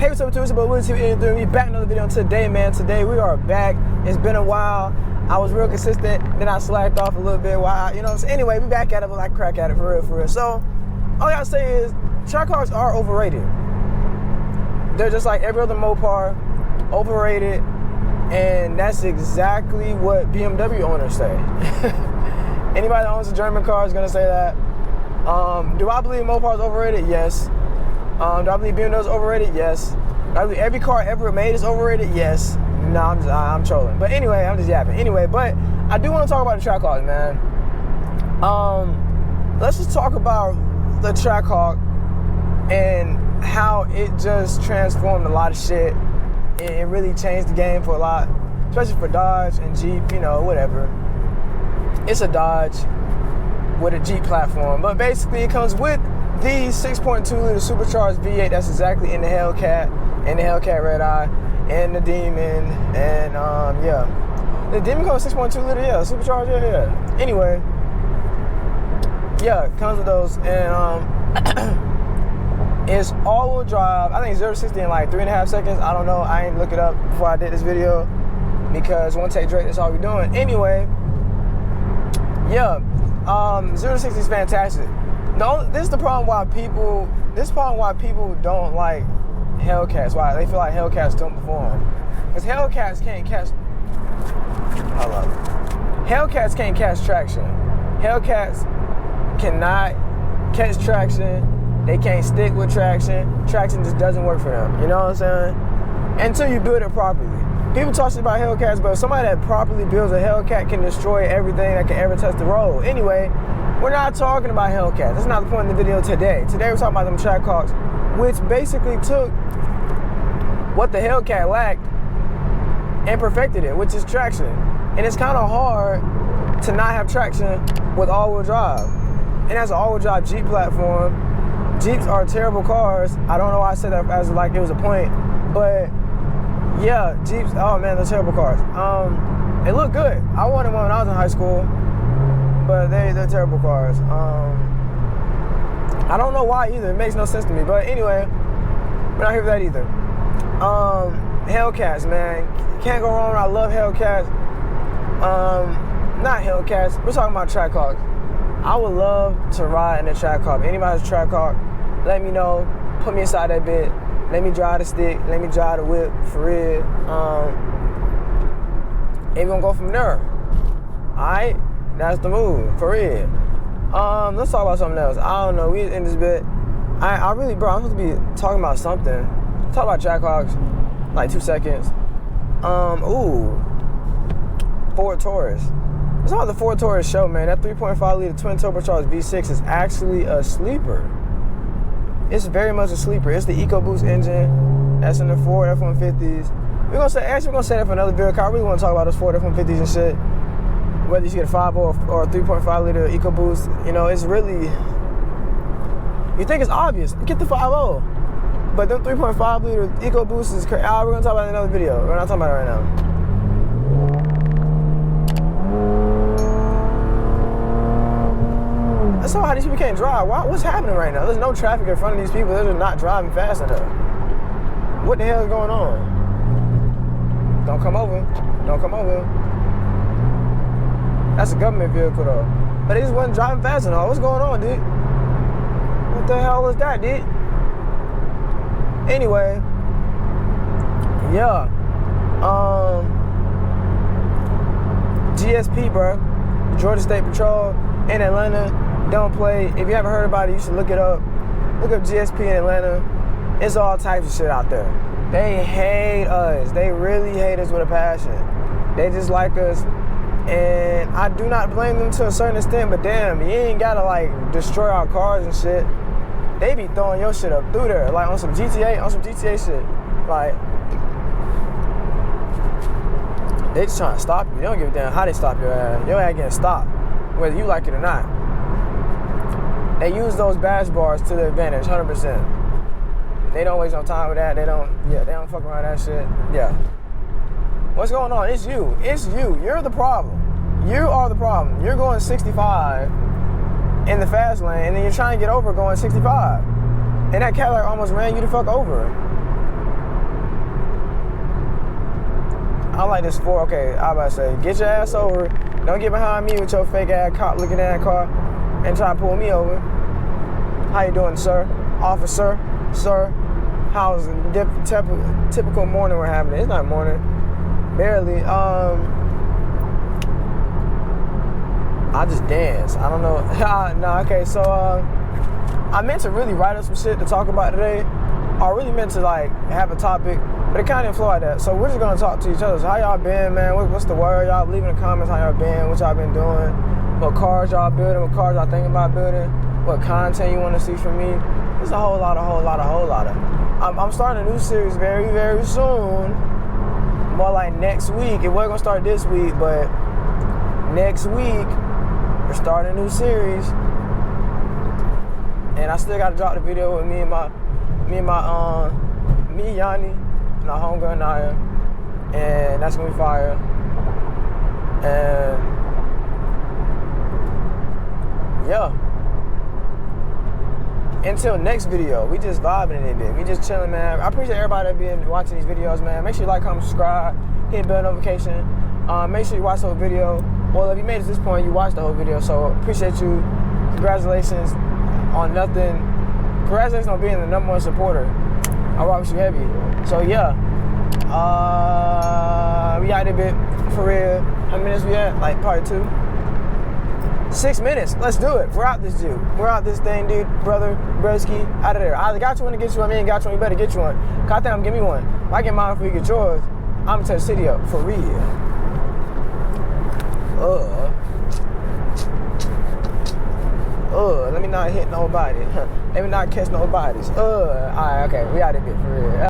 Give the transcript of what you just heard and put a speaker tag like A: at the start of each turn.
A: Hey, what's up, it's about we back another video today, man. Today we are back. It's been a while. I was real consistent, then I slacked off a little bit. While, you know what I'm saying? Anyway, we back at it, but like crack at it for real. So, all I gotta say is, Trackhawks are overrated. They're just like every other Mopar, overrated, and that's exactly what BMW owners say. Anybody that owns a German car is gonna say that. Do I believe Mopar is overrated? Yes. Do I believe BMW is overrated? Yes. Do I believe every car ever made is overrated? Yes. No, I'm trolling. But anyway, I'm just yapping. Anyway, but I do want to talk about the Trackhawk, man. Let's just talk about the Trackhawk and how it just transformed a lot of shit. It really changed the game for a lot, especially for Dodge and Jeep, you know, whatever. It's a Dodge with a Jeep platform, but basically it comes with the 6.2 liter supercharged V8 that's exactly in the Hellcat and the Hellcat Red Eye and the Demon, and yeah, the Demon comes with 6.2 liter, yeah, supercharged, yeah. Anyway, yeah, it comes with those, and it's all-wheel drive. I think 0 to 60 in like 3.5 seconds. I don't know. I ain't look it up before I did this video because one take Drake, that's all we're doing. Anyway, yeah, 0 to 60 is fantastic. This is the problem why people. This is the problem why people don't like Hellcats. Why they feel like Hellcats don't perform? Because Hellcats can't catch. Hold up. Hellcats can't catch traction. Hellcats cannot catch traction. They can't stick with traction. Traction just doesn't work for them. You know what I'm saying? Until you build it properly. People talk shit about Hellcats, but somebody that properly builds a Hellcat can destroy everything that can ever touch the road. Anyway, we're not talking about Hellcats. That's not the point of the video today. Today we're talking about them Trackhawks, which basically took what the Hellcat lacked and perfected it, which is traction. And it's kind of hard to not have traction with all-wheel drive. And that's an all-wheel drive Jeep platform. Jeeps are terrible cars. I don't know why I said that as like it was a point, but yeah, Jeeps, oh man, they're terrible cars. They look good. I wanted one when I was in high school, but they're terrible cars. I don't know why either. It makes no sense to me. But anyway, we're not here for that either. Hellcats, man. Can't go wrong. I love Hellcats. Not Hellcats. We're talking about Trackhawks. I would love to ride in a Trackhawk. Anybody has a Trackhawk, let me know. Put me inside that bit. Let me drive the stick. Let me drive the whip for real. And we're gonna go from there. Alright? That's the move, for real. Let's talk about something else. I don't know, we in this bit. I really, bro, I'm supposed to be talking about something. Talk about Trackhawks, like 2 seconds. Ford Taurus. Let's talk about the Ford Taurus show, man. That 3.5 liter twin turbocharged V6 is actually a sleeper. It's very much a sleeper. It's the EcoBoost engine that's in the Ford F-150s. We're gonna say that for another video. I really want to talk about those Ford F-150s and shit. Whether you get a 5 or a 3.5 liter EcoBoost, you know, it's really, you think it's obvious. Get the 5.0. But the 3.5 liter EcoBoost is crazy. We're gonna talk about it in another video. We're not talking about it right now. That's how these people can't drive. What's happening right now? There's no traffic in front of these people. They're just not driving fast enough. What the hell is going on? Don't come over. Don't come over. That's a government vehicle though. But they just wasn't driving fast enough. What's going on, dude? What the hell is that, dude? Anyway. Yeah. GSP, bro. Georgia State Patrol in Atlanta. Don't play. If you haven't heard about it, you should look it up. Look up GSP in Atlanta. It's all types of shit out there. They hate us. They really hate us with a passion. They just like us. And I do not blame them to a certain extent, but damn, you ain't gotta like destroy our cars and shit. They be throwing your shit up through there, like on some GTA shit. Like, they just trying to stop you. They don't give a damn how they stop your ass. Your ass getting stopped, whether you like it or not. They use those bash bars to their advantage, 100%. They don't waste no time with that. They don't fuck around that shit. Yeah. What's going on? It's you. It's you. You're the problem. You are the problem. You're going 65 in the fast lane, and then you're trying to get over going 65. And that Cadillac almost ran you the fuck over. like this for, okay, I about to say, get your ass over. Don't get behind me with your fake ass cop looking at that car and try to pull me over. How you doing, sir? Officer? Sir? How's the typical morning we're having? It's not morning. Barely. I just dance. I don't know. Nah, okay, so I meant to really write up some shit to talk about today. I really meant to like have a topic, but it kind of didn't flow like that. So we're just gonna talk to each other. So how y'all been, man? What's the word? Y'all leave in the comments how y'all been, what y'all been doing, what cars y'all building, what cars y'all thinking about building, what content you want to see from me. There's a whole lot of. I'm starting a new series very, very soon. More like next week. It wasn't gonna start this week, but next week we're starting a new series. And I still gotta drop the video with me, Yanni, and our homegirl Naya, and that's gonna be fire. And yeah. Until next video, we just vibing in it, bit. We just chilling, man. I appreciate everybody that been watching these videos, man. Make sure you like, comment, subscribe, hit bell notification. Make sure you watch the whole video. Well, if you made it to this point, you watched the whole video, so appreciate you. Congratulations on nothing. Congratulations on being the #1 supporter. I rock with you heavy. So yeah, we out there, bit for real. How many minutes we at? Like part 2. 6 minutes. Let's do it. We're out this dude. We're out this thing, dude. Brother, broski, out of there. I either got you one to get you one. I ain't got you one. You better get you one. Cause I think I'm give me one. If I get mine before you get yours, I'm gonna tear the city up for real. Let me not hit nobody. Let me not catch nobody's. Alright, okay. We out of here for real.